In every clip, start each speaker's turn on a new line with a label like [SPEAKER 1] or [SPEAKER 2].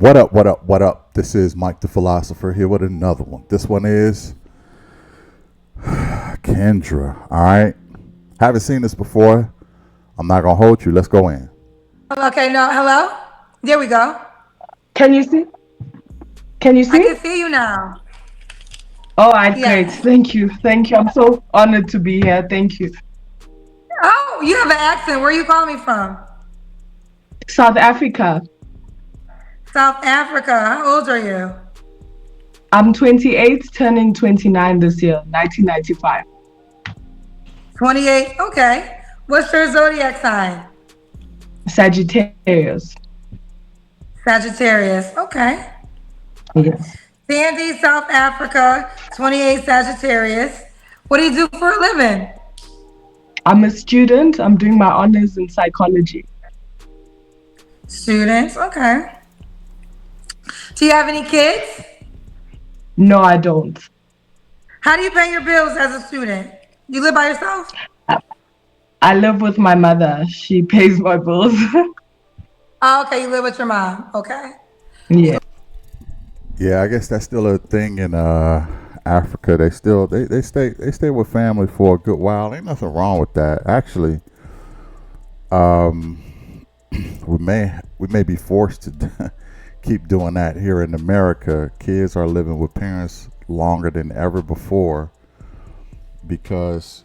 [SPEAKER 1] What up, what up, what up? This is Mike the Philosopher here with another one. This one is Kendra. All right. Haven't seen this before. I'm not going to hold you. Let's go in.
[SPEAKER 2] Okay, no, hello? There we go.
[SPEAKER 3] Can you see? Can you
[SPEAKER 2] I
[SPEAKER 3] see?
[SPEAKER 2] can see you now.
[SPEAKER 3] All right, great.
[SPEAKER 2] Yes.
[SPEAKER 3] Thank you. Thank you. I'm so honored to be here. Thank you.
[SPEAKER 2] Oh, you have an accent. Where are you calling me from?
[SPEAKER 3] South Africa.
[SPEAKER 2] South Africa. How old are you?
[SPEAKER 3] I'm 28, turning 29 this year, 1995.
[SPEAKER 2] 28. Okay. What's your zodiac sign?
[SPEAKER 3] Sagittarius.
[SPEAKER 2] Sagittarius. Okay.
[SPEAKER 3] Yes.
[SPEAKER 2] Sandy, South Africa, 28 Sagittarius. What do you do for a living?
[SPEAKER 3] I'm a student. I'm doing my honors in psychology.
[SPEAKER 2] Students. Okay. Do you have any kids?
[SPEAKER 3] No, I don't.
[SPEAKER 2] How do you pay your bills as a student? You live by yourself?
[SPEAKER 3] I live with my mother. She pays my bills.
[SPEAKER 2] Oh, okay. You live with your mom. Okay.
[SPEAKER 3] Yeah.
[SPEAKER 1] Yeah, I guess that's still a thing in Africa. They stay with family for a good while. Ain't nothing wrong with that. Actually, um, we may be forced to keep doing that here in America. Kids are living with parents longer than ever before because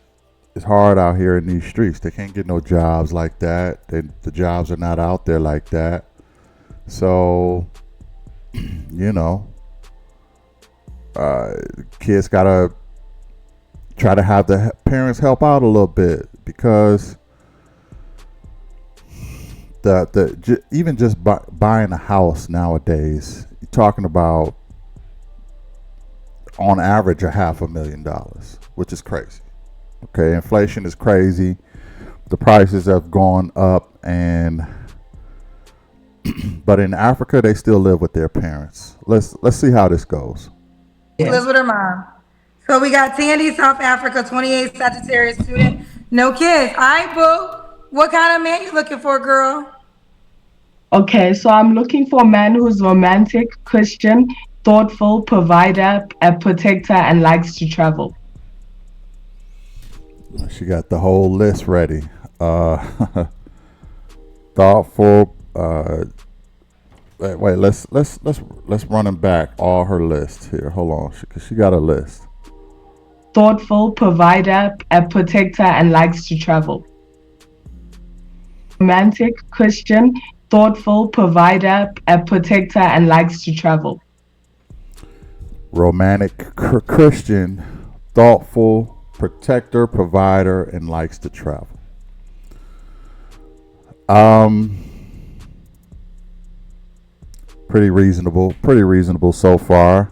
[SPEAKER 1] it's hard out here in these streets. They can't get no jobs like that. The jobs are not out there like that. So, you know, kids gotta try to have the parents help out a little bit because even just buying a house nowadays, you're talking about on average $500,000, which is crazy. Okay, inflation is crazy. The prices have gone up, and but in Africa they still live with their parents. Let's see how this goes.
[SPEAKER 2] She
[SPEAKER 3] Yeah.
[SPEAKER 2] lives with her mom. So we got Tandy, South Africa, 28 Sagittarius student. No kids. All right, boo. What kind of man you looking for, girl?
[SPEAKER 3] Okay, so I'm looking for a man who's romantic, Christian, thoughtful, provider, a protector, and likes to travel.
[SPEAKER 1] She got the whole list ready. Thoughtful. Wait. Let's run them back. All her list here. Hold on, cause she got a list.
[SPEAKER 3] Thoughtful, provider, a protector, and likes to travel. Romantic, Christian, thoughtful, provider, a protector, and likes to travel.
[SPEAKER 1] Romantic, Christian, thoughtful, protector, provider, and likes to travel. Um, Pretty reasonable so far.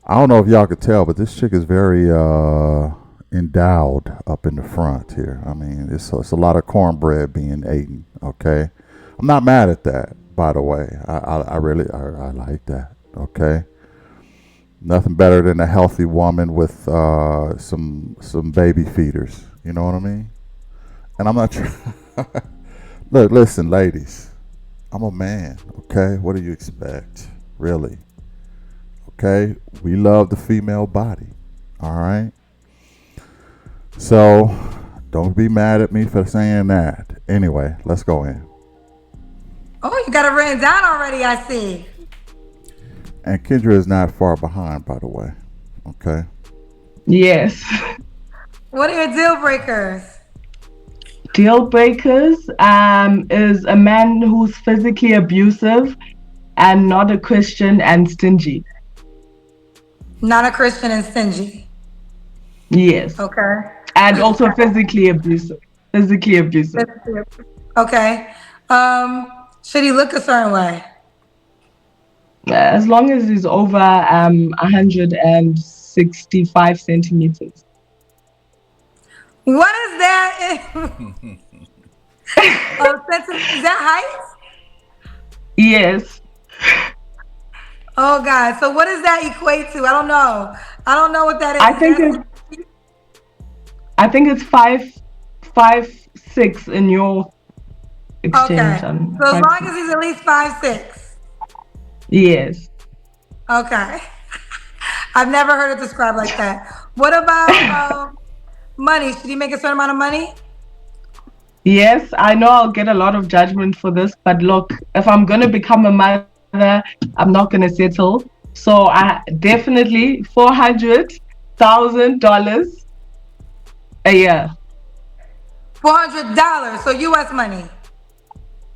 [SPEAKER 1] I don't know if y'all could tell, but this chick is very endowed up in the front here. I mean, it's a lot of cornbread being eaten. Okay, I'm not mad at that. By the way, I really I like that. Okay, nothing better than a healthy woman with some baby feeders. You know what I mean? And I'm not trying. Look, listen, ladies. I'm a man. Okay, what do you expect? Really? Okay, we love the female body. All right. So don't be mad at me for saying that. Anyway, let's go in.
[SPEAKER 2] Oh, you got it written down already, I see.
[SPEAKER 1] And Kendra is not far behind, by the way. Okay.
[SPEAKER 3] Yes.
[SPEAKER 2] What are your deal breakers?
[SPEAKER 3] Deal breakers is a man who's physically abusive and not a Christian and stingy.
[SPEAKER 2] Not a Christian and stingy.
[SPEAKER 3] Yes.
[SPEAKER 2] Okay.
[SPEAKER 3] And also physically abusive. Physically abusive.
[SPEAKER 2] Okay. Should he look a certain way?
[SPEAKER 3] As long as he's over 165 centimeters.
[SPEAKER 2] What is that? Oh, is that height?
[SPEAKER 3] Yes.
[SPEAKER 2] Oh God. So what does that equate to? I don't know. I don't know what that is.
[SPEAKER 3] I think it's 5'6" in your exchange.
[SPEAKER 2] Okay. So as long as he's at least 5'6".
[SPEAKER 3] Yes.
[SPEAKER 2] Okay. I've never heard it described like that. What about money? Should he make a certain amount of money?
[SPEAKER 3] Yes, I know I'll get a lot of judgment for this, but look, if I'm going to become a mother, I'm not going to settle. So I definitely $400,000 a year.
[SPEAKER 2] $400, so US money.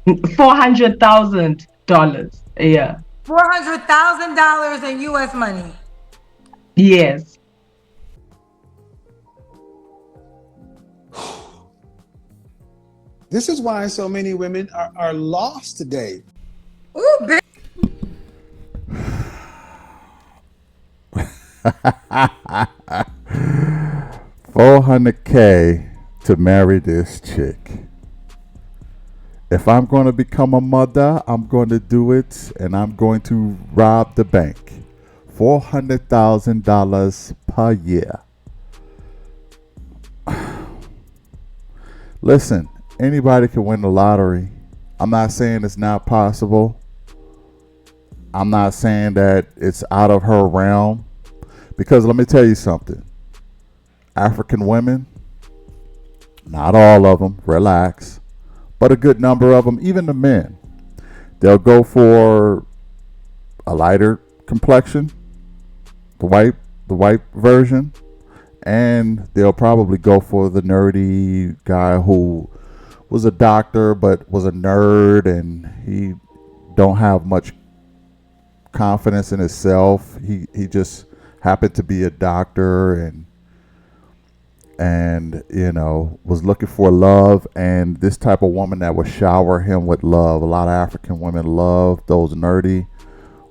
[SPEAKER 3] $400,000 a year.
[SPEAKER 2] $400,000 in US money.
[SPEAKER 3] Yes.
[SPEAKER 4] This is why so many women are lost today.
[SPEAKER 2] Ooh, bitch.
[SPEAKER 1] 400K to marry this chick. If I'm going to become a mother, I'm going to do it and I'm going to rob the bank. $400,000 per year. Listen, anybody can win the lottery. I'm not saying it's not possible. I'm not saying that it's out of her realm. Because let me tell you something. African women, not all of them, relax, but a good number of them, even the men, they'll go for a lighter complexion, the white version, and they'll probably go for the nerdy guy who was a doctor but was a nerd and he don't have much confidence in himself. He just happened to be a doctor and was looking for love, and this type of woman that would shower him with love. A lot of African women love those nerdy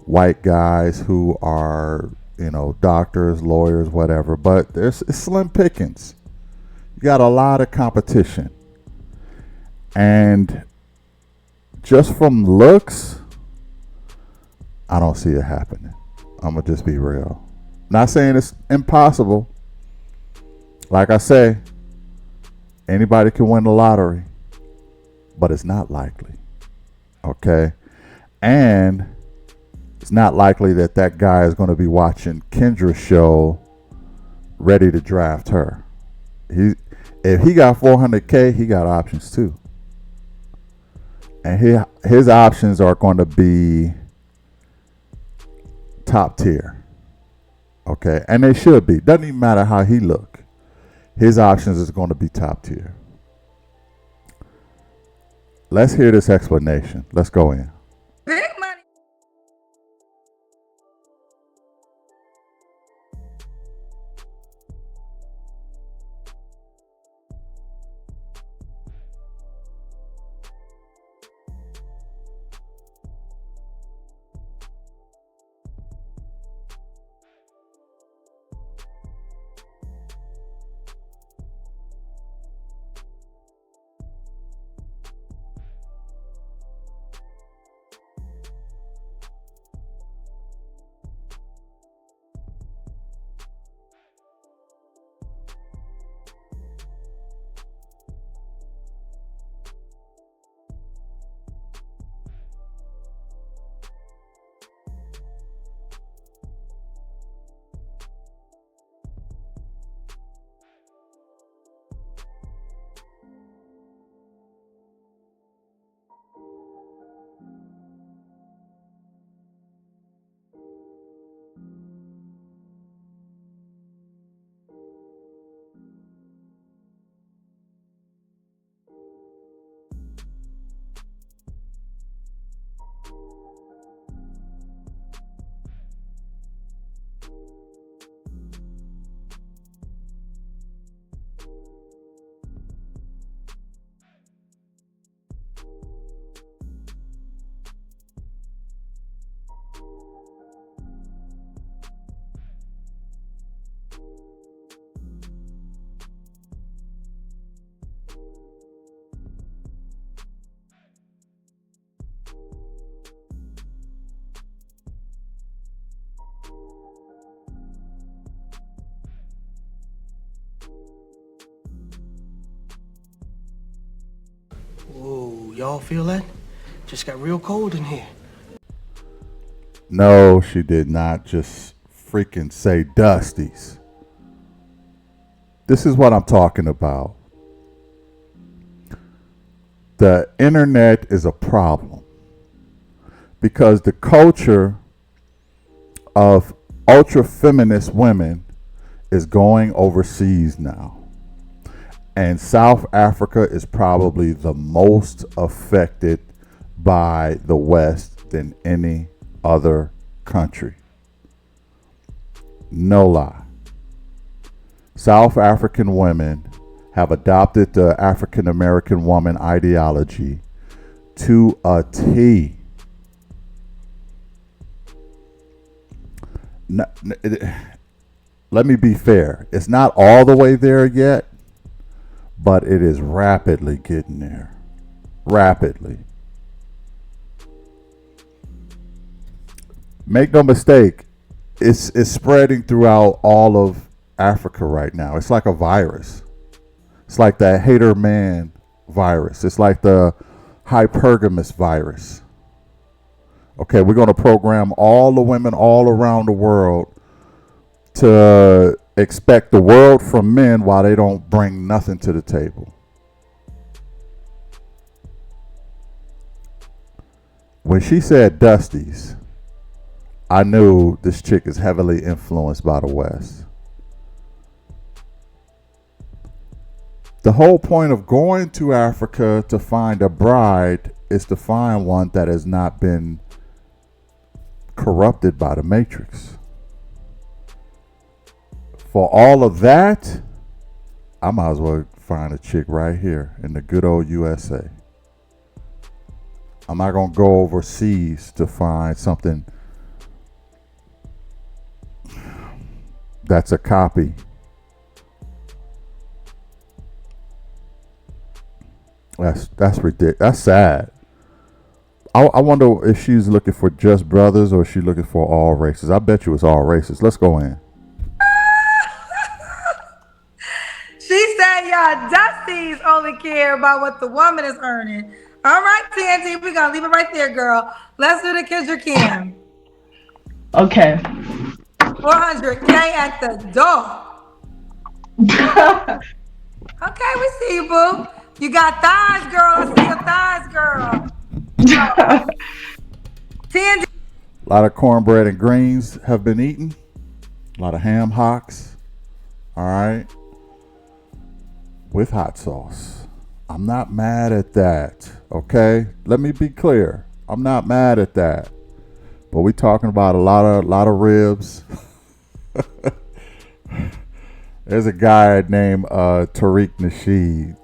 [SPEAKER 1] white guys who are doctors, lawyers, whatever, but it's slim pickings. You got a lot of competition, and just from looks, I don't see it happening. I'm gonna just be real. Not saying it's impossible. Like I say, anybody can win the lottery, but it's not likely. Okay? And it's not likely that that guy is going to be watching Kendra's show ready to draft her. If he got 400K, he got options too. And his options are going to be top tier. Okay? And they should be. Doesn't even matter how he look. His options is going to be top tier. Let's hear this explanation. Let's go in.
[SPEAKER 2] Big money.
[SPEAKER 5] Whoa, y'all feel that? Just got real cold in here.
[SPEAKER 1] No, she did not just freaking say Dusties. This is what I'm talking about. The internet is a problem because the culture of ultra feminist women is going overseas now. And South Africa is probably the most affected by the West than any other country. No lie. South African women have adopted the African American woman ideology to a T. Let me be fair. It's not all the way there yet, but it is rapidly getting there. Rapidly. Make no mistake, it's spreading throughout all of Africa right now. It's like a virus. It's like that hater man virus. It's like the hypergamous virus. Okay, we're going to program all the women all around the world to expect the world from men while they don't bring nothing to the table. When she said Dusties, I knew this chick is heavily influenced by the West. The whole point of going to Africa to find a bride is to find one that has not been corrupted by the Matrix. For all of that, I might as well find a chick right here in the good old USA. I'm not going to go overseas to find something that's a copy. That's ridiculous. That's sad. I wonder if she's looking for just brothers or is she looking for all races. I bet you it's all races. Let's go in.
[SPEAKER 2] She said, y'all Dusties only care about what the woman is earning. All right, TNT, we're going to leave it right there, girl. Let's do the Kendra Cam.
[SPEAKER 3] Okay.
[SPEAKER 2] 400K at the door. Okay, we see you, boo. You got thighs, girl. I see your thighs, girl. TNT.
[SPEAKER 1] A lot of cornbread and greens have been eaten. A lot of ham hocks. All right. With hot sauce. I'm not mad at that. Okay. Let me be clear. I'm not mad at that. But we talking about a lot of ribs. There's a guy named Tariq Nasheed.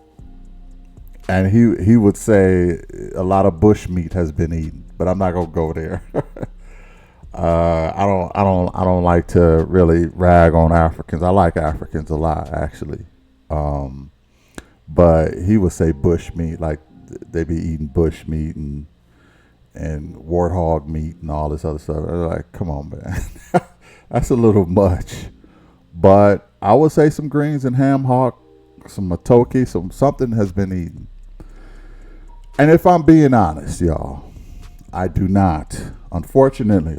[SPEAKER 1] And he would say a lot of bush meat has been eaten, but I'm not gonna go there. I don't like to really rag on Africans. I like Africans a lot, actually. But he would say bush meat, like they be eating bush meat and warthog meat and all this other stuff. They're like, come on, man, that's a little much. But I would say some greens and ham hock, some matoke, something has been eaten. And if I'm being honest, y'all, I do not, unfortunately,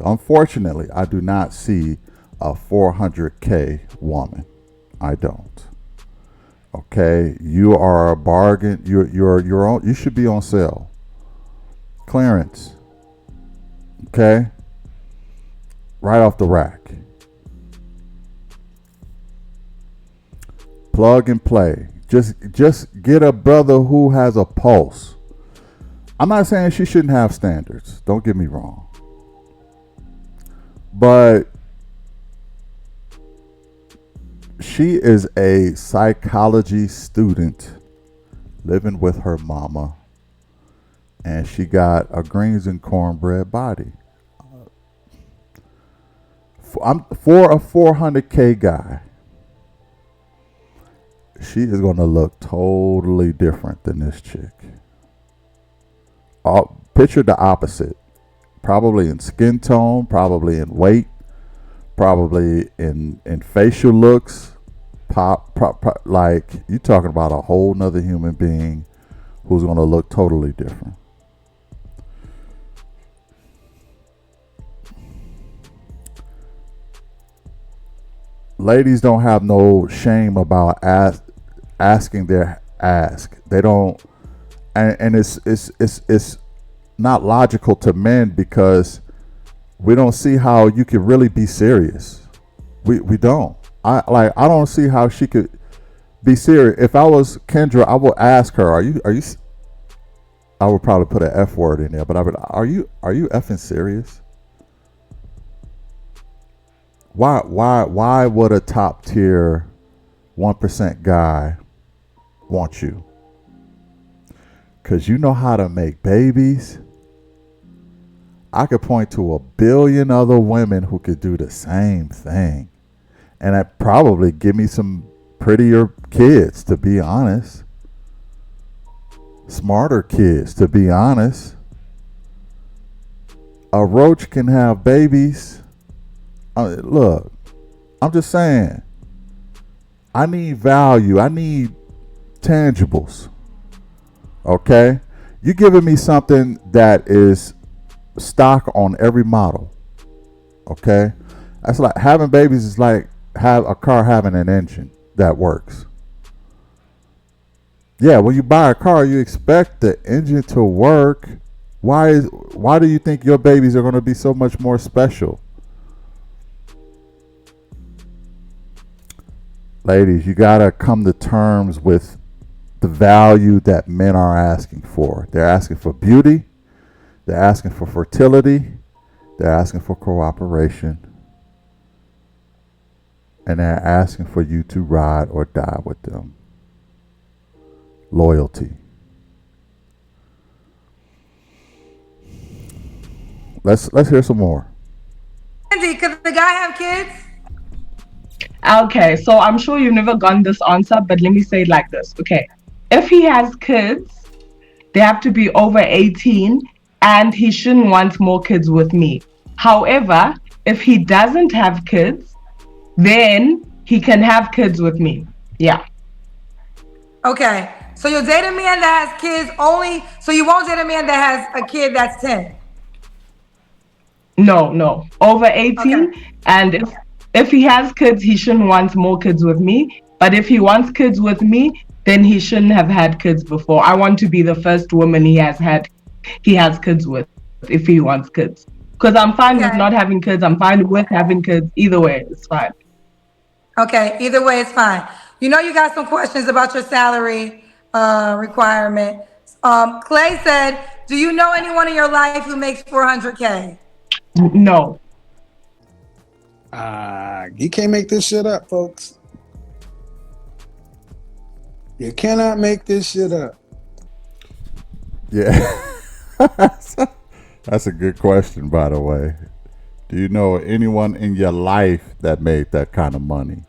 [SPEAKER 1] I do not see a 400K woman. I don't. Okay, you are a bargain. You're on. You should be on sale. Clearance. Okay. Right off the rack. Plug and play. Just get a brother who has a pulse. I'm not saying she shouldn't have standards. Don't get me wrong. But she is a psychology student living with her mama. And she got a greens and cornbread body. For a 400K guy, she is going to look totally different than this chick. Picture the opposite. Probably in skin tone, probably in weight, probably in facial looks. Like, you're talking about a whole nother human being who's going to look totally different. ladies don't have no shame about asking their ask. They don't, and it's not logical to men because we don't see how you could really be serious. We don't. I don't see how she could be serious. If I was Kendra, I would ask her, are you I would probably put an F word in there, but are you effing serious? Why would a top tier 1% guy want you? Cause you know how to make babies. I could point to a billion other women who could do the same thing. And that probably give me some prettier kids, to be honest. Smarter kids, to be honest. A roach can have babies. Look, I'm just saying. I need value. I need tangibles. Okay? You giving me something that is stock on every model. Okay? That's like having babies is like have a car having an engine that works. Yeah, when you buy a car, you expect the engine to work. Why do you think your babies are going to be so much more special? Ladies, you got to come to terms with the value that men are asking for. They're asking for beauty. They're asking for fertility. They're asking for cooperation. And they're asking for you to ride or die with them. Loyalty. Let's hear some more.
[SPEAKER 2] Andy, could the guy have kids?
[SPEAKER 3] Okay, so I'm sure you've never gotten this answer, but let me say it like this. Okay, if he has kids, they have to be over 18 and he shouldn't want more kids with me. However, if he doesn't have kids, then he can have kids with me. Yeah.
[SPEAKER 2] Okay. So you'll date a man that has kids only, so you won't date a man that has a kid that's 10?
[SPEAKER 3] No. Over 18. Okay. And if he has kids, he shouldn't want more kids with me. But if he wants kids with me, then he shouldn't have had kids before. I want to be the first woman he has kids with if he wants kids. Because I'm fine with not having kids. I'm fine with having kids. Either way, it's fine.
[SPEAKER 2] Okay, either way, it's fine. You know you got some questions about your salary requirement. Clay said, do you know anyone in your life who makes $400K?
[SPEAKER 3] No.
[SPEAKER 4] You can't make this shit up, folks. You cannot make this shit up.
[SPEAKER 1] Yeah. That's a good question, by the way. Do you know anyone in your life that made that kind of money?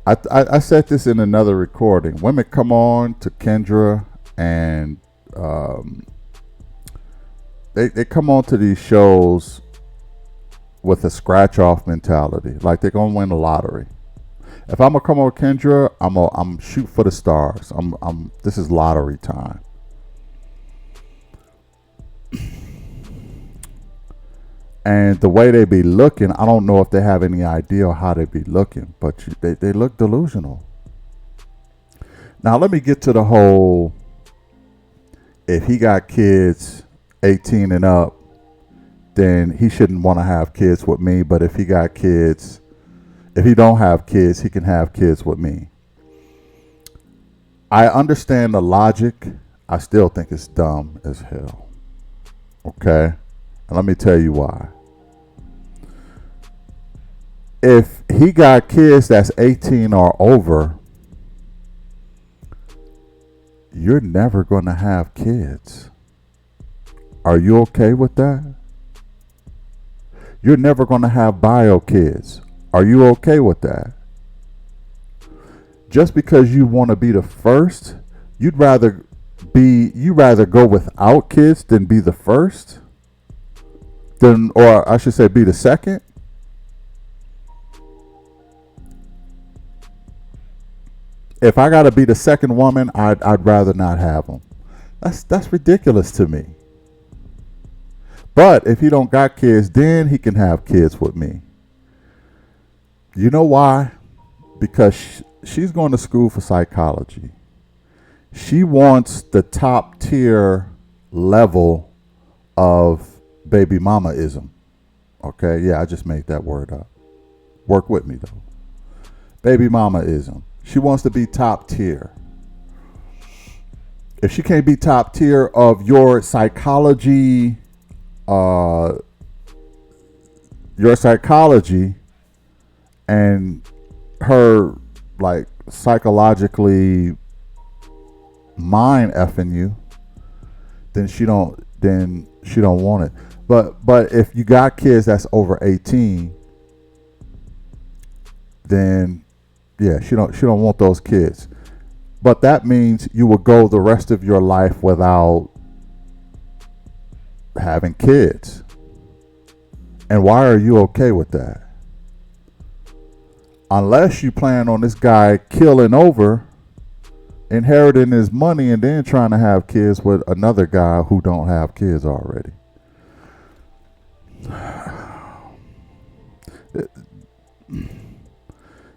[SPEAKER 1] I said this in another recording. Women come on to Kendra and they come on to these shows with a scratch off mentality, like they're gonna win the lottery. If I'm gonna come on Kendra, I'm shoot for the stars. This is lottery time. And the way they be looking, I don't know if they have any idea how they be looking, but they look delusional. Now let me get to the whole, if he got kids 18 and up, then he shouldn't want to have kids with me. But if he got kids, if he don't have kids, he can have kids with me. I understand the logic. I still think it's dumb as hell. Okay? And let me tell you why. If he got kids that's 18 or over, you're never going to have kids. Are you okay with that? You're never going to have bio kids. Are you okay with that? Just because you want to be the first, you'd rather go without kids than be the first? Or I should say be the second? If I got to be the second woman, I'd rather not have them. That's ridiculous to me. But if he don't got kids, then he can have kids with me. You know why? Because she's going to school for psychology. She wants the top tier level of baby mamaism. Okay, yeah, I just made that word up. Work with me though. Baby mamaism. She wants to be top tier. If she can't be top tier of your psychology, uh, and her like psychologically mind effing you, then she don't want it. But if you got kids that's over 18, then yeah, she don't want those kids. But that means you will go the rest of your life without having kids. And why are you okay with that? Unless you plan on this guy killing over, inheriting his money, and then trying to have kids with another guy who don't have kids already.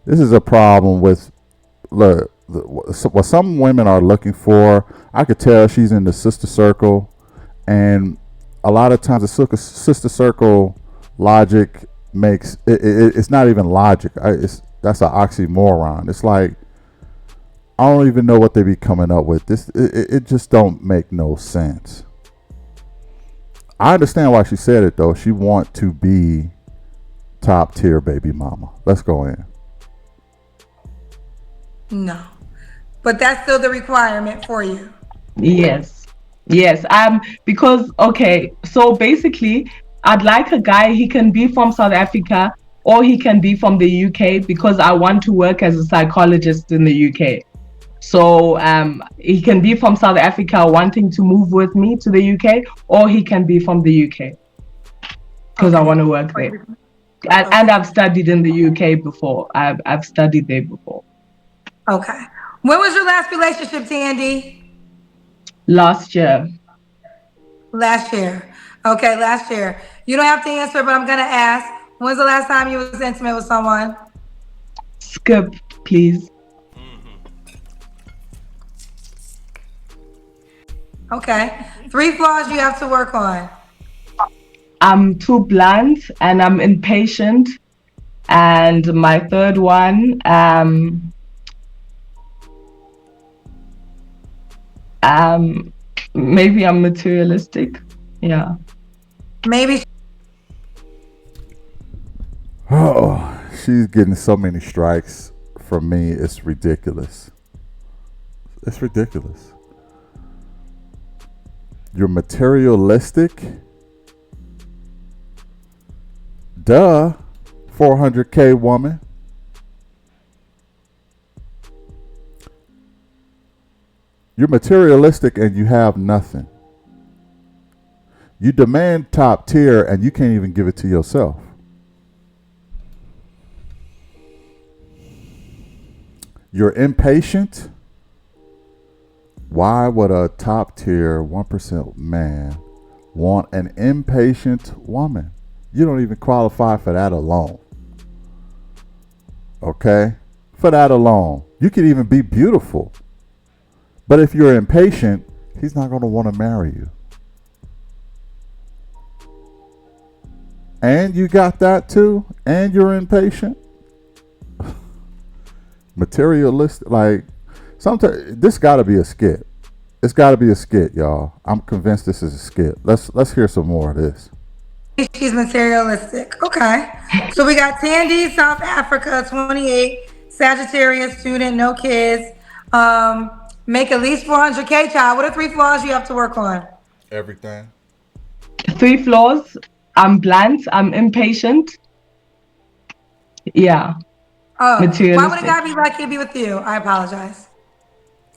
[SPEAKER 1] This is a problem with what some women are looking for. I could tell she's in the sister circle, and a lot of times the sister circle logic makes it's not even logic. That's an oxymoron. It's like I don't even know what they be coming up with. It just don't make no sense. I understand why she said it though. She want to be top tier baby mama. Let's go in.
[SPEAKER 2] No, but that's still the requirement for you.
[SPEAKER 3] Yes. Yes. Because okay, so basically I'd like a guy, he can be from South Africa or he can be from the UK because I want to work as a psychologist in the UK. So he can be from South Africa wanting to move with me to the UK, or he can be from the UK because I want to work there. And I've studied in the UK before. I've studied there before.
[SPEAKER 2] Okay. When was your last relationship, Tandy?
[SPEAKER 3] Last year.
[SPEAKER 2] Last year. Okay, last year. You don't have to answer, but I'm gonna ask. When's the last time you was intimate with someone?
[SPEAKER 3] Skip, please.
[SPEAKER 2] Okay. 3 flaws you have to work on.
[SPEAKER 3] I'm too blunt and I'm impatient. And my third one, maybe I'm materialistic. Yeah.
[SPEAKER 2] Maybe.
[SPEAKER 1] Oh, she's getting so many strikes from me. It's ridiculous. It's ridiculous. You're materialistic? Duh. 400K woman. You're materialistic and you have nothing. You demand top tier and you can't even give it to yourself. You're impatient. Why would a top tier 1% man want an impatient woman? You don't even qualify for that alone. Okay? For that alone. You could even be beautiful. But if you're impatient, he's not going to want to marry you. And you got that too? And you're impatient? Materialistic, like, sometimes this got to be a skit. It's got to be a skit, y'all. I'm convinced this is a skit. Let's hear some more of this.
[SPEAKER 2] She's materialistic. Okay. So we got Tandy, South Africa, 28, Sagittarius student, no kids. Make at least 400K, child. What are 3 flaws you have to work on?
[SPEAKER 1] Everything.
[SPEAKER 3] 3 flaws. I'm blunt. I'm impatient. Yeah.
[SPEAKER 2] Oh, why would a
[SPEAKER 3] Materialistic.
[SPEAKER 2] guy be lucky to be with you? I apologize.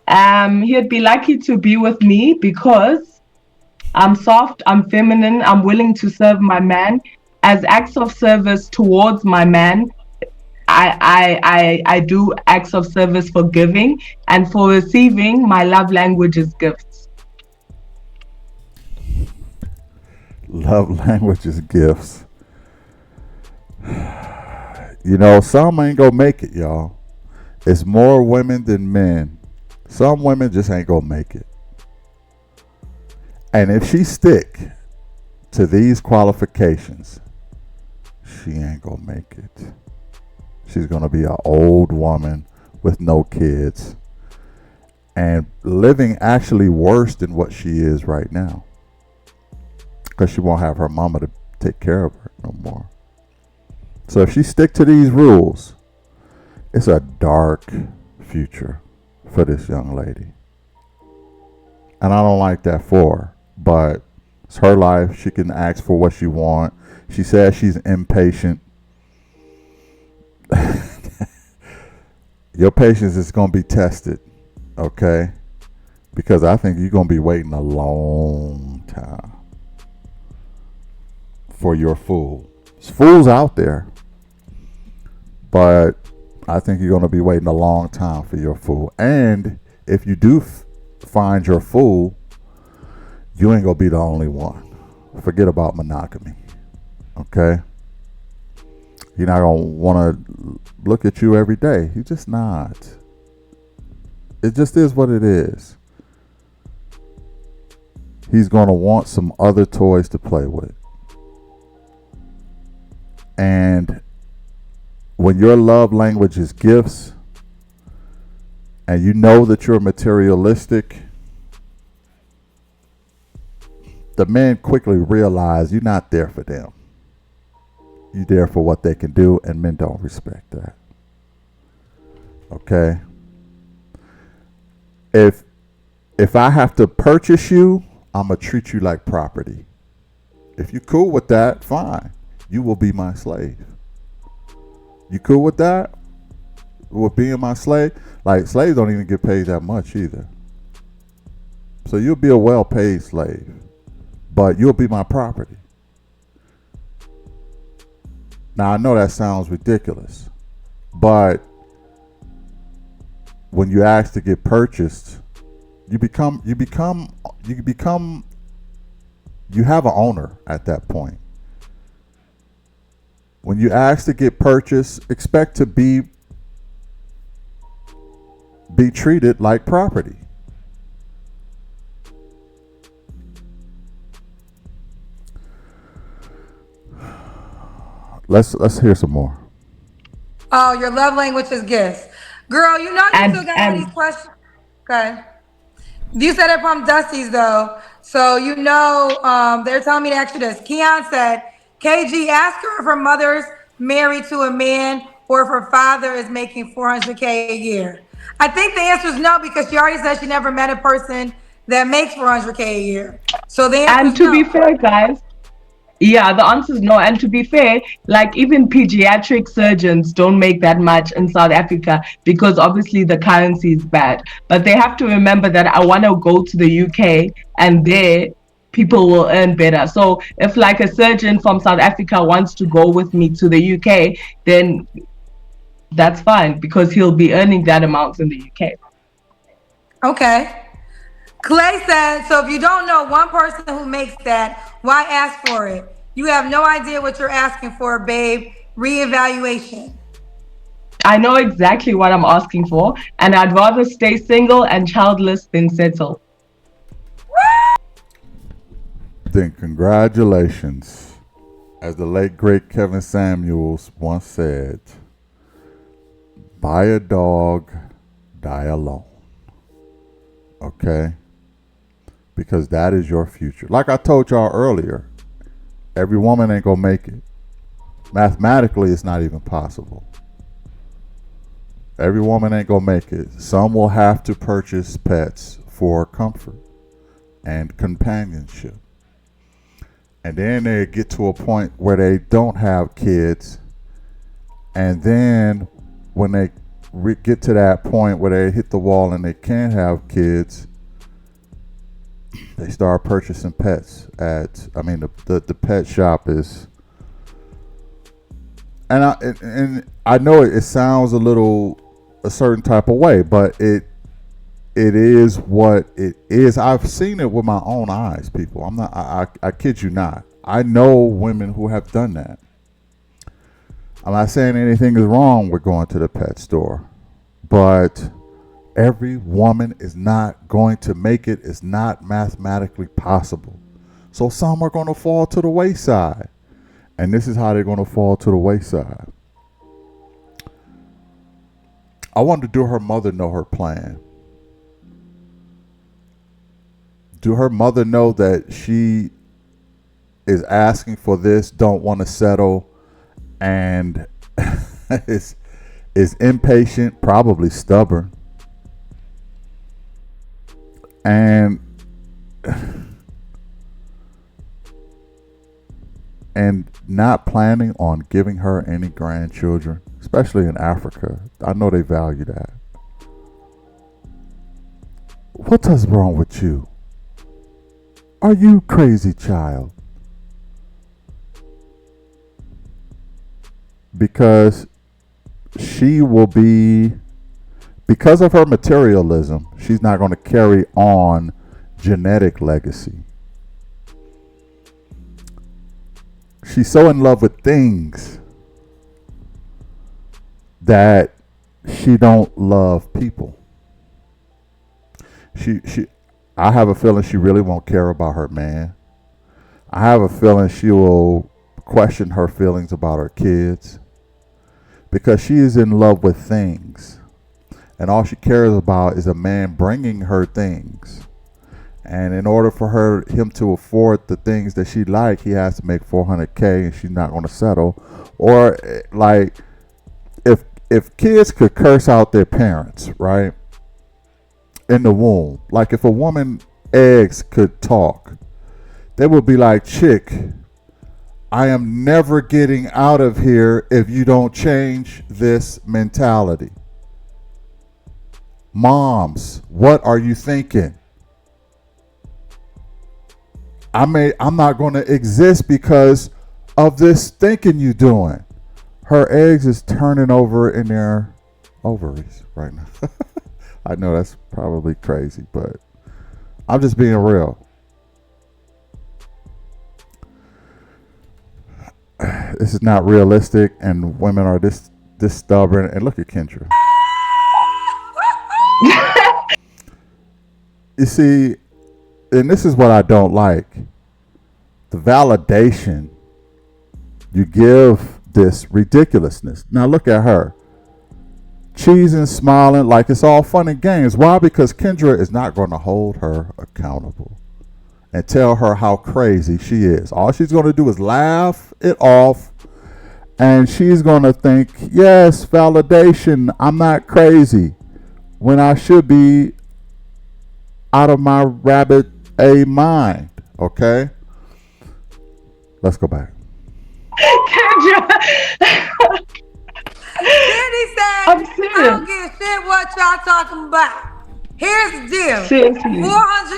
[SPEAKER 3] He'd be lucky to be with me because I'm soft, I'm feminine, I'm willing to serve my man. As acts of service towards my man, I do acts of service for giving, and for receiving, my love language is gifts.
[SPEAKER 1] Love language is gifts. You know, some ain't gonna make it, y'all. It's more women than men. Some women just ain't gonna make it. And if she stick to these qualifications, she ain't gonna make it. She's gonna be an old woman with no kids and living actually worse than what she is right now, because she won't have her mama to take care of her no more. So if she stick to these rules, it's a dark future for this young lady. And I don't like that for her, but it's her life. She can ask for what she wants. She says she's impatient. Your patience is going to be tested, okay? Because I think you're going to be waiting a long time for your fool. There's fools out there, but I think you're going to be waiting a long time for your fool. And if you do find your fool, you ain't going to be the only one. Forget about monogamy, okay? You're not going to want to look at you every day. You're just not. It just is what it is. He's going to want some other toys to play with. And when your love language is gifts, and you know that you're materialistic, the men quickly realize you're not there for them. You're there for what they can do, and men don't respect that. Okay? If I have to purchase you, I'm going to treat you like property. If you're cool with that, fine. You will be my slave. You cool with that? With being my slave? Like, slaves don't even get paid that much either. So you'll be a well-paid slave, but you'll be my property. Now, I know that sounds ridiculous, but when you ask to get purchased, you have an owner at that point. When you ask to get purchased, expect to be treated like property. Let's hear some more.
[SPEAKER 2] Oh, your love language is gifts. Girl, you know you still got all these questions. Okay. You said it from Dusty's though. So you know they're telling me to ask you this. Keon said, KG, ask her if her mother's married to a man or if her father is making $400K a year. I think the answer is no, because she already said she never met a person that makes $400K a year. So the answer
[SPEAKER 3] And
[SPEAKER 2] is
[SPEAKER 3] to
[SPEAKER 2] no.
[SPEAKER 3] be fair, guys, yeah, the answer is no. And to be fair, like even pediatric surgeons don't make that much in South Africa because obviously the currency is bad. But they have to remember that I want to go to the UK and there people will earn better. So if like a surgeon from South Africa wants to go with me to the UK, then that's fine because he'll be earning that amount in the UK.
[SPEAKER 2] Okay. Clay said, so if you don't know one person who makes that, why ask for it? You have no idea what you're asking for, babe. Reevaluation.
[SPEAKER 3] I know exactly what I'm asking for, and I'd rather stay single and childless than settle.
[SPEAKER 1] Then congratulations. As the late great Kevin Samuels once said, buy a dog, die alone. Okay? Because that is your future. Like I told y'all earlier, every woman ain't gonna make it. Mathematically, it's not even possible. Every woman ain't gonna make it. Some will have to purchase pets for comfort and companionship. And then they get to a point where they don't have kids. And then when they get to that point where they hit the wall and they can't have kids, they start purchasing pets at, I mean, the pet shop is, and I know it sounds a certain type of way, but it is what it is. I've seen it with my own eyes, people. I kid you not. I know women who have done that. I'm not saying anything is wrong with going to the pet store, but every woman is not going to make it. It's not mathematically possible. So some are going to fall to the wayside. And this is how they're going to fall to the wayside. I wanted to do her mother know her plan. Do her mother know that she is asking for this, don't want to settle, and is impatient, probably stubborn, and not planning on giving her any grandchildren, especially in Africa. I know they value that. What is wrong with you? Are you crazy, child? Because she will be, because of her materialism, she's not going to carry on genetic legacy. She's so in love with things that she don't love people. I have a feeling she really won't care about her man. I have a feeling she will question her feelings about her kids because she is in love with things. And all she cares about is a man bringing her things. And in order for him to afford the things that she like, he has to make $400K, and she's not going to settle. Or like, if kids could curse out their parents, right, in the womb, like if a woman eggs could talk, they would be like, chick, I am never getting out of here if you don't change this mentality. Moms, what are you thinking? I'm not going to exist because of this thinking you doing. Her eggs is turning over in their ovaries right now. I know that's probably crazy, but I'm just being real. This is not realistic, and women are this stubborn. And look at Kendra. You see, and this is what I don't like. The validation you give this ridiculousness. Now look at her. Cheesing, smiling like it's all fun and games. Why? Because Kendra is not going to hold her accountable and tell her how crazy she is. All she's going to do is laugh it off, and she's going to think, yes, validation, I'm not crazy, when I should be out of my rabbit a mind. Okay? Let's go back.
[SPEAKER 3] Kendra.
[SPEAKER 2] Candy said,
[SPEAKER 3] I'm
[SPEAKER 2] I
[SPEAKER 3] serious.
[SPEAKER 2] don't give a shit what y'all talking about. Here's the deal.
[SPEAKER 3] Seriously.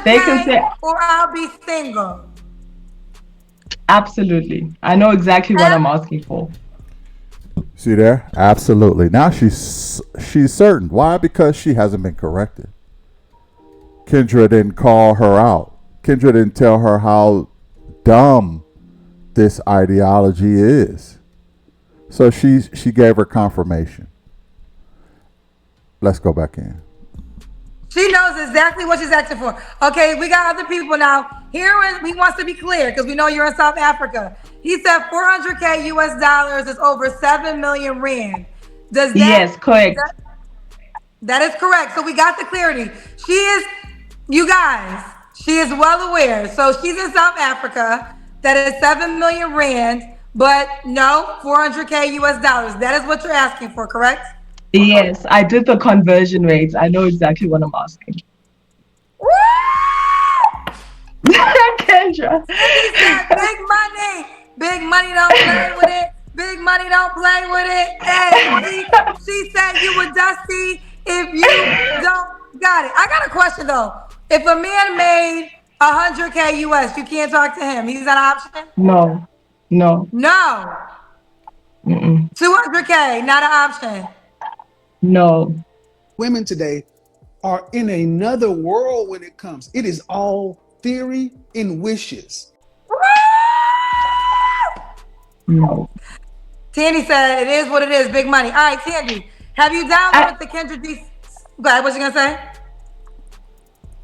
[SPEAKER 3] They can say,
[SPEAKER 2] 400K or I'll be single.
[SPEAKER 3] absolutely. I know exactly what I'm asking for.
[SPEAKER 1] See there? Absolutely. Now she's certain. Why? Because she hasn't been corrected. Kendra didn't call her out. Kendra didn't tell her how dumb this ideology is. So she gave her confirmation. Let's go back in.
[SPEAKER 2] She knows exactly what she's asking for. Okay, we got other people now. Here he wants to be clear because we know you're in South Africa. He said 400K US dollars is over 7 million rand. Does that?
[SPEAKER 3] Yes, correct.
[SPEAKER 2] That is correct. So we got the clarity. She is, you guys, she is well aware. So she's in South Africa. That is 7 million rand, but no, 400K US dollars. That is what you're asking for, correct?
[SPEAKER 3] Yes, I did the conversion rates. I know exactly what I'm asking.
[SPEAKER 2] Woo!
[SPEAKER 3] Kendra.
[SPEAKER 2] He said, big money. Big money, don't play with it. Big money, don't play with it. Hey, she said you were dusty if you don't got it. I got a question though. If a man made 100K US, you can't talk to him. He's an option?
[SPEAKER 3] No.
[SPEAKER 2] No. 200K, not an option.
[SPEAKER 3] No.
[SPEAKER 4] Women today are in another world when it comes. It is all theory and wishes.
[SPEAKER 3] No.
[SPEAKER 2] Tandy said it is what it is, big money. All right, Tandy, have you
[SPEAKER 3] I,
[SPEAKER 2] downloaded the Kendra G? Go ahead, what you gonna say?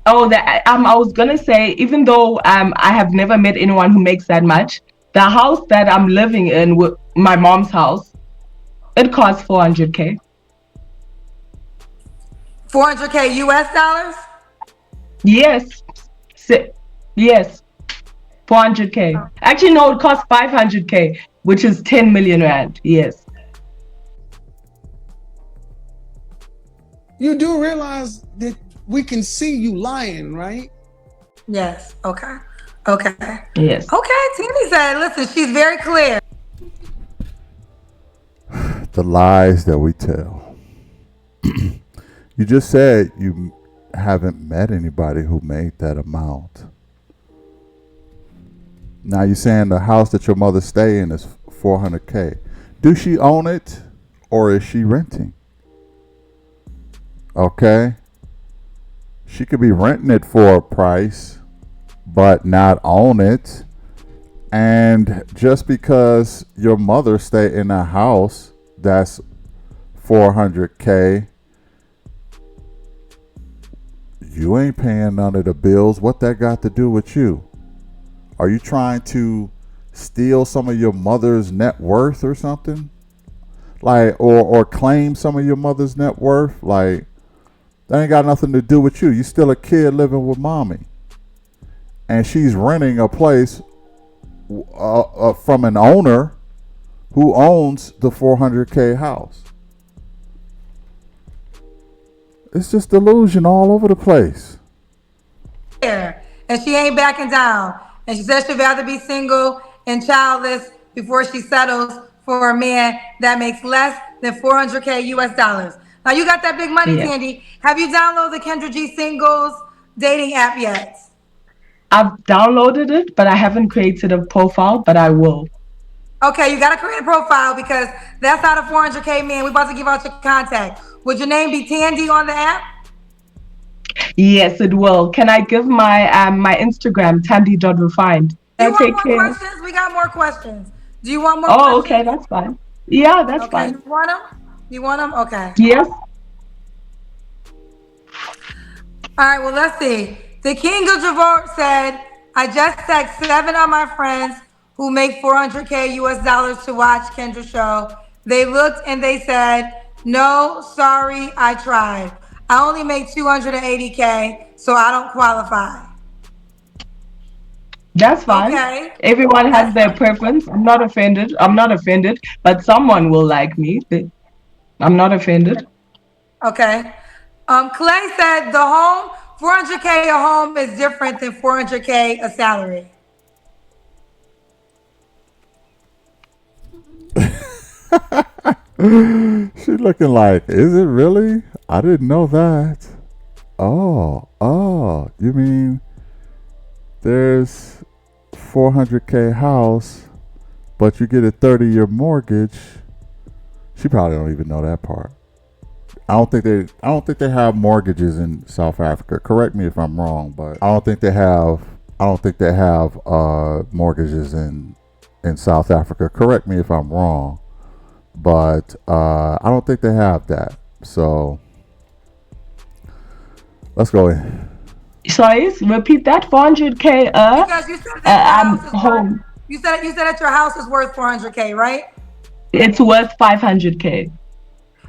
[SPEAKER 3] I was gonna say, even though I have never met anyone who makes that much, the house that I'm living in, with my mom's house, it costs 400K.
[SPEAKER 2] 400K US dollars?
[SPEAKER 3] Yes, si- yes, 400K. Actually, no, it costs 500K, which is 10 million rand. Yes.
[SPEAKER 4] You do realize that we can see you lying, right?
[SPEAKER 2] Yes. Okay. Okay.
[SPEAKER 3] Yes.
[SPEAKER 2] Okay. Tandy said, listen, she's very clear.
[SPEAKER 1] The lies that we tell. You just said you haven't met anybody who made that amount. Now you're saying the house that your mother stay in is 400K. Do she own it or is she renting? Okay. She could be renting it for a price, but not own it. And just because your mother stay in a house that's 400K, you ain't paying none of the bills. What that got to do with you? Are you trying to steal some of your mother's net worth or something? Like, or claim some of your mother's net worth? Like, that ain't got nothing to do with you. You still a kid living with mommy. And she's renting a place from an owner who owns the 400K house. It's just delusion all over the place.
[SPEAKER 2] And she ain't backing down. And she says she'd rather be single and childless before she settles for a man that makes less than 400K US dollars. Now you got that big money,
[SPEAKER 3] Yeah.
[SPEAKER 2] Tandy. Have you downloaded the Kendra G Singles dating app yet?
[SPEAKER 3] I've downloaded it, but I haven't created a profile, but I will.
[SPEAKER 2] Okay, you gotta create a profile because that's not a 400K man. We're about to give out your contact. Would your name be Tandy on the app?
[SPEAKER 3] Yes, it will. Can I give my Instagram, tandy.refined?
[SPEAKER 2] Do you want
[SPEAKER 3] Take
[SPEAKER 2] more
[SPEAKER 3] care.
[SPEAKER 2] questions? We got more questions. Do you want more
[SPEAKER 3] Oh,
[SPEAKER 2] questions?
[SPEAKER 3] okay, that's fine. Yeah, that's
[SPEAKER 2] Okay,
[SPEAKER 3] fine.
[SPEAKER 2] you want them? You want them? Okay.
[SPEAKER 3] Yes.
[SPEAKER 2] All right, well, let's see. The King of Javort said, I just text 7 of my friends who make 400K US dollars to watch Kendra show. They looked and they said, no, sorry, I tried. I only make 280K, so I don't qualify.
[SPEAKER 3] That's fine.
[SPEAKER 2] Okay.
[SPEAKER 3] Everyone has their preference. I'm not offended. I'm not offended, but someone will like me. I'm not offended.
[SPEAKER 2] Okay. Clay said the home, 400K a home is different than 400K a salary.
[SPEAKER 1] She looking like, is it really? I didn't know that. Oh, you mean there's 400K house, but you get a 30-year mortgage. She probably don't even know that part. I don't think they have mortgages in South Africa. Correct me if I'm wrong, but I don't think they have mortgages in South Africa. Correct me if I'm wrong, but I don't think they have that. So let's go in.
[SPEAKER 3] Sorry, repeat that. 400K.
[SPEAKER 2] Because you said that
[SPEAKER 3] I'm
[SPEAKER 2] your house is
[SPEAKER 3] home.
[SPEAKER 2] worth, you said that your house is worth 400K, right?
[SPEAKER 3] It's worth 500K.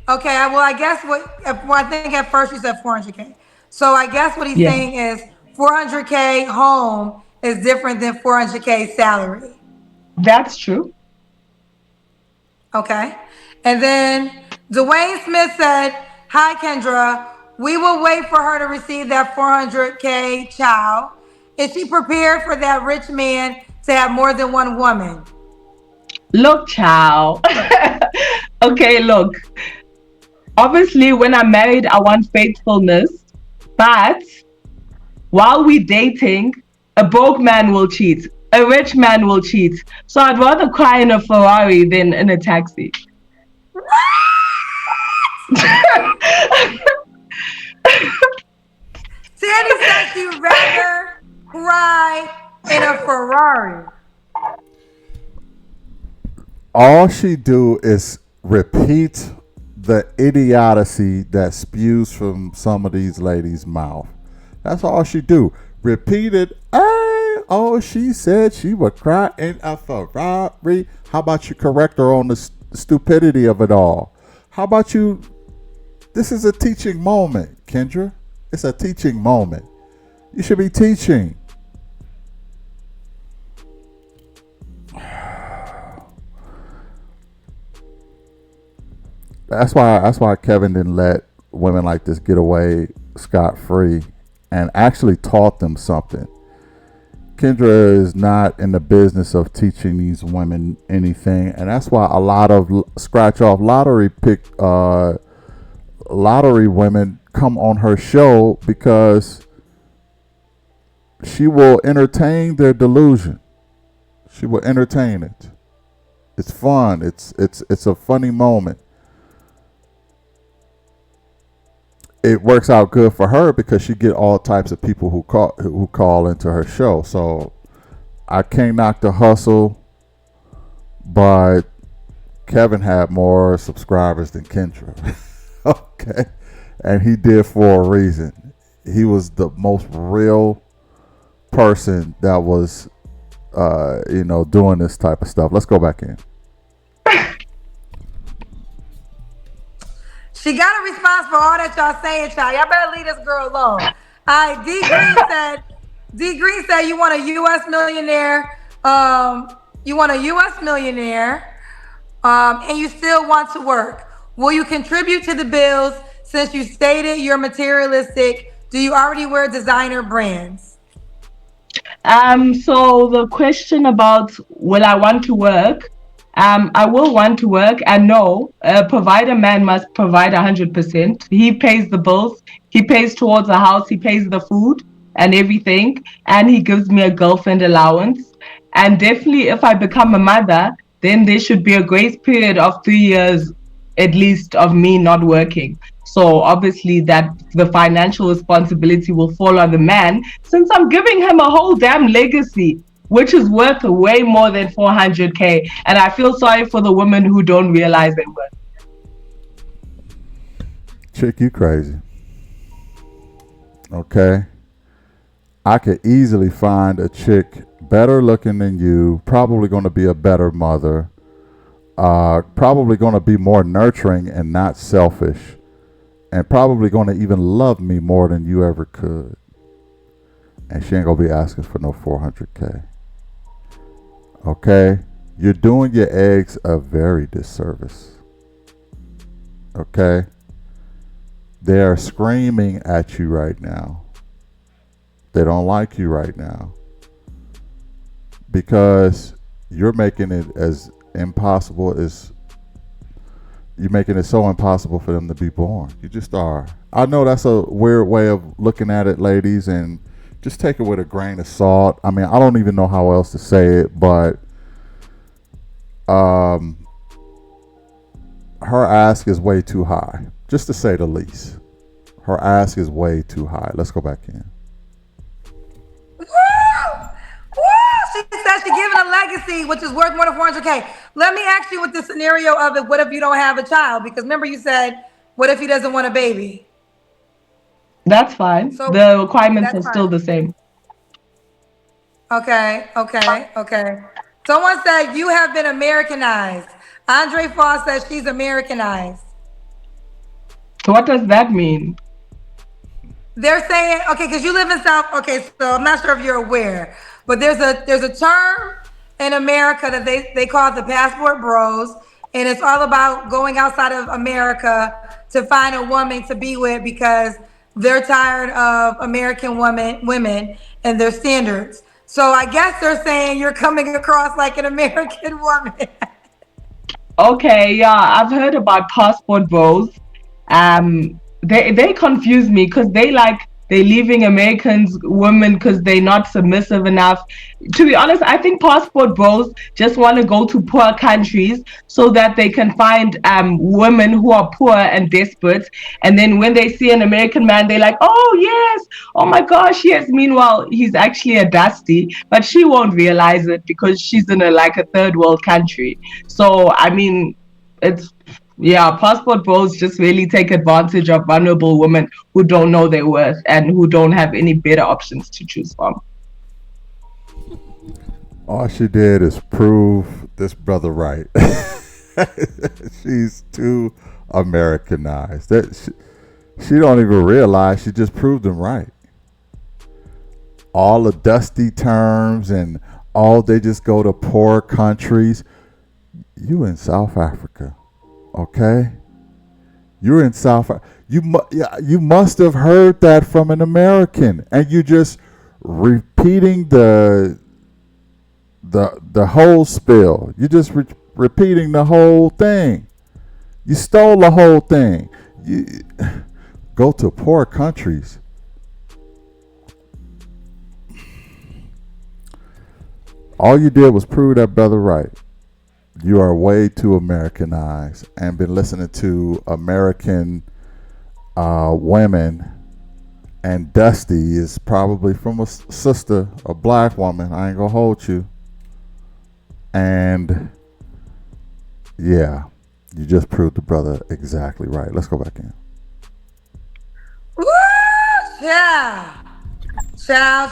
[SPEAKER 2] Okay, well, I guess I think at first you said 400K. So I guess what he's
[SPEAKER 3] Yeah.
[SPEAKER 2] saying is 400K home is different than 400K salary.
[SPEAKER 3] That's true.
[SPEAKER 2] Okay. And then Dwayne Smith said, hi, Kendra. We will wait for her to receive that 400K child. Is she prepared for that rich man to have more than one woman?
[SPEAKER 3] Look, child. Okay, look. Obviously, when I'm married, I want faithfulness. But while we're dating, a broke man will cheat. A rich man will cheat. So I'd rather cry in a Ferrari than in a taxi.
[SPEAKER 2] Sandy said she'd rather cry in a Ferrari.
[SPEAKER 1] All she do is repeat the idiocy that spews from some of these ladies' mouth. That's all she do. Repeat it. Hey, oh, she said she would cry in a Ferrari. How about you correct her on the stupidity of it all? How about you? This is a teaching moment, Kendra. It's a teaching moment. You should be teaching. That's why Kevin didn't let women like this get away scot free and actually taught them something. Kendra is not in the business of teaching these women anything, and that's why a lot of scratch off lottery women come on her show, because she will entertain their delusion. She will entertain it. It's fun. It's a funny moment. It works out good for her because she get all types of people who call into her show. So I can't knock the hustle, but Kevin had more subscribers than Kendra. Okay, and he did for a reason. He was the most real person that was, doing this type of stuff. Let's go back in.
[SPEAKER 2] She got a response for all that y'all saying, child. Y'all better leave this girl alone. All right, D Green said you want a U.S. millionaire. You want a U.S. millionaire, and you still want to work. Will you contribute to the bills since you stated you're materialistic? Do you already wear designer brands?
[SPEAKER 3] So the question about will I want to work? I will want to work, and no, a provider man must provide 100%. He pays the bills, he pays towards the house, he pays the food and everything, and he gives me a girlfriend allowance. And definitely, if I become a mother, then there should be a grace period of 3 years at least of me not working. So obviously that the financial responsibility will fall on the man, since I'm giving him a whole damn legacy, which is worth way more than 400K. And I feel sorry for the women who don't realize their worth.
[SPEAKER 1] Chick, you crazy. Okay. I could easily find a chick better looking than you, probably going to be a better mother, probably going to be more nurturing and not selfish, and probably going to even love me more than you ever could. And she ain't going to be asking for no 400K. Okay? You're doing your eggs a very disservice. Okay? They are screaming at you right now. They don't like you right now because you're making it as impossible as you're making it so impossible for them to be born. You just are. I know that's a weird way of looking at it, ladies, and just take it with a grain of salt. I mean, I don't even know how else to say it, but her ask is way too high, just to say the least. Her ask is way too high. Let's go back in.
[SPEAKER 2] Woo! Woo! She said she's giving a legacy, which is worth more than 400K. Let me ask you with the scenario of it, what if you don't have a child? Because remember you said, what if he doesn't want a baby?
[SPEAKER 3] That's fine.
[SPEAKER 2] So
[SPEAKER 3] the requirements
[SPEAKER 2] that's
[SPEAKER 3] are still
[SPEAKER 2] fine.
[SPEAKER 3] the same.
[SPEAKER 2] Okay. Someone said you have been Americanized. Andre Foss says she's Americanized.
[SPEAKER 3] What does that mean?
[SPEAKER 2] They're saying, okay, because you live in South, okay, so I'm not sure if you're aware, but there's a term in America that they call the passport bros, and it's all about going outside of America to find a woman to be with because they're tired of American women and their standards. So I guess they're saying you're coming across like an American woman.
[SPEAKER 3] Okay, yeah, I've heard about passport bros. They confuse me because they like they're leaving Americans women because they're not submissive enough. To be honest, I think passport bros just want to go to poor countries so that they can find women who are poor and desperate. And then when they see an American man, they're like, oh yes, oh my gosh, yes. Meanwhile, he's actually a dusty, but she won't realize it because she's in a third world country. So I mean, it's yeah, passport bros just really take advantage of vulnerable women who don't know their worth and who don't have any better options to choose from.
[SPEAKER 1] All she did is prove this brother right. She's too Americanized. She don't even realize she just proved him right. All the dusty terms and all they just go to poor countries. You in South Africa, okay? You're in South. You must have heard that from an American, and you just repeating the whole spill. You just repeating the whole thing. You stole the whole thing. You go to poor countries. All you did was prove that brother right. You are way too Americanized and been listening to American women. And Dusty is probably from a sister, a black woman. I ain't gonna hold you. And yeah, you just proved the brother exactly right. Let's go back in.
[SPEAKER 2] Woo! Yeah. Ciao.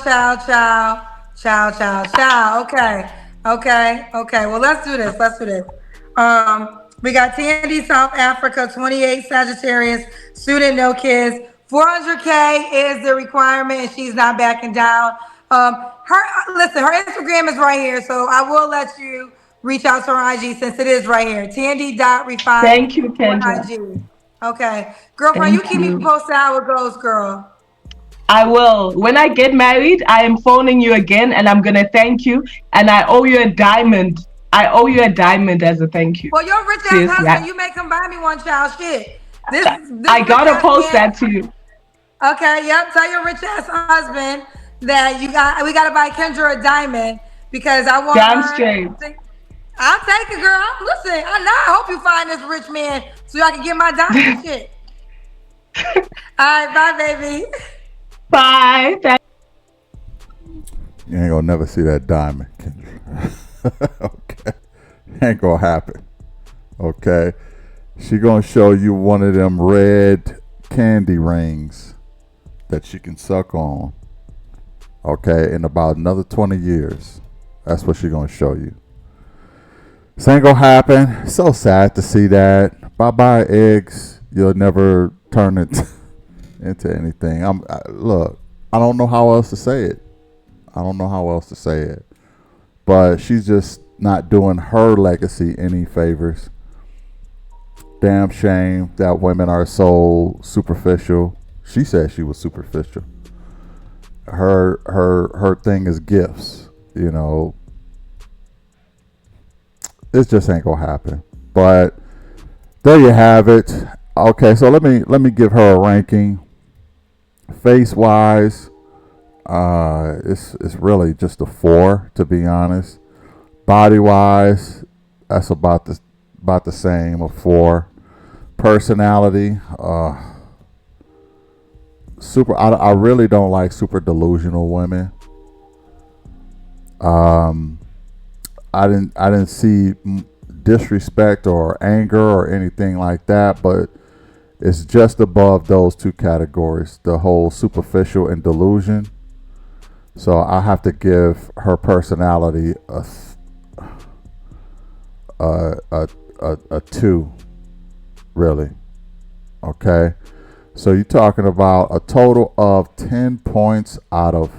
[SPEAKER 2] Okay. Well, let's do this. We got Tandy, South Africa, 28, Sagittarius, student, no kids. 400K is the requirement, and she's not backing down. Her Instagram is right here, so I will let you reach out to her IG since it is right here. Tandy.refine.
[SPEAKER 3] Thank you, Kendra.
[SPEAKER 2] IG. Okay. Girlfriend, you keep me posted how it goes, girl.
[SPEAKER 3] I will. When I get married, I am phoning you again and I'm going to thank you. And I owe you a diamond. I owe you a diamond as a thank you.
[SPEAKER 2] Well, your rich ass husband, you may come buy me one, child. Shit. This
[SPEAKER 3] I got to post that to you.
[SPEAKER 2] Okay, yep. Tell your rich ass husband that we got to buy Kendra a diamond because I want
[SPEAKER 3] Damn straight.
[SPEAKER 2] I'll take it, girl. Listen, I hope you find this rich man so I can get my diamond shit. All right, bye, baby.
[SPEAKER 3] Bye.
[SPEAKER 1] You ain't gonna never see that diamond, Kendra. Okay. Ain't gonna happen. Okay. She gonna show you one of them red candy rings that she can suck on. Okay, in about another 20 years. That's what she gonna show you. This ain't gonna happen. So sad to see that. Bye-bye eggs. You'll never turn it into anything. Look, I don't know how else to say it. But she's just not doing her legacy any favors. Damn shame that women are so superficial. She said she was superficial. Her thing is gifts, you know. It just ain't gonna happen. But there you have it. Okay, so let me give her a ranking. Face wise, it's really just a 4, to be honest. Body wise, that's about the same, a 4. Personality, super. I really don't like super delusional women. I didn't see disrespect or anger or anything like that, but it's just above those two categories, the whole superficial and delusion. So I have to give her personality a 2, really. Okay, so you're talking about a total of 10 points out of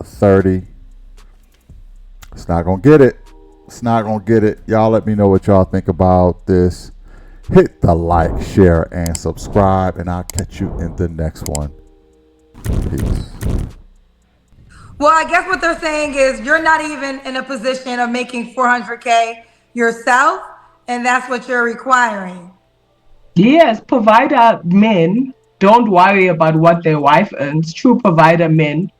[SPEAKER 1] 30. It's not gonna get it. Y'all let me know what y'all think about this. Hit the like, share, and subscribe, and I'll catch you in the next one. Peace.
[SPEAKER 2] Well, I guess what they're saying is you're not even in a position of making 400K yourself, and that's what you're requiring.
[SPEAKER 3] Yes, provide our men don't worry about what their wife earns. True provider men,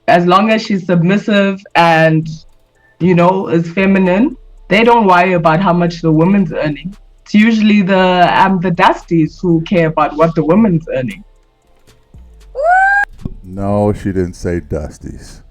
[SPEAKER 3] as long as she's submissive and, you know, is feminine, they don't worry about how much the woman's earning. It's usually the dusties who care about what the woman's earning.
[SPEAKER 1] No, she didn't say Dusties.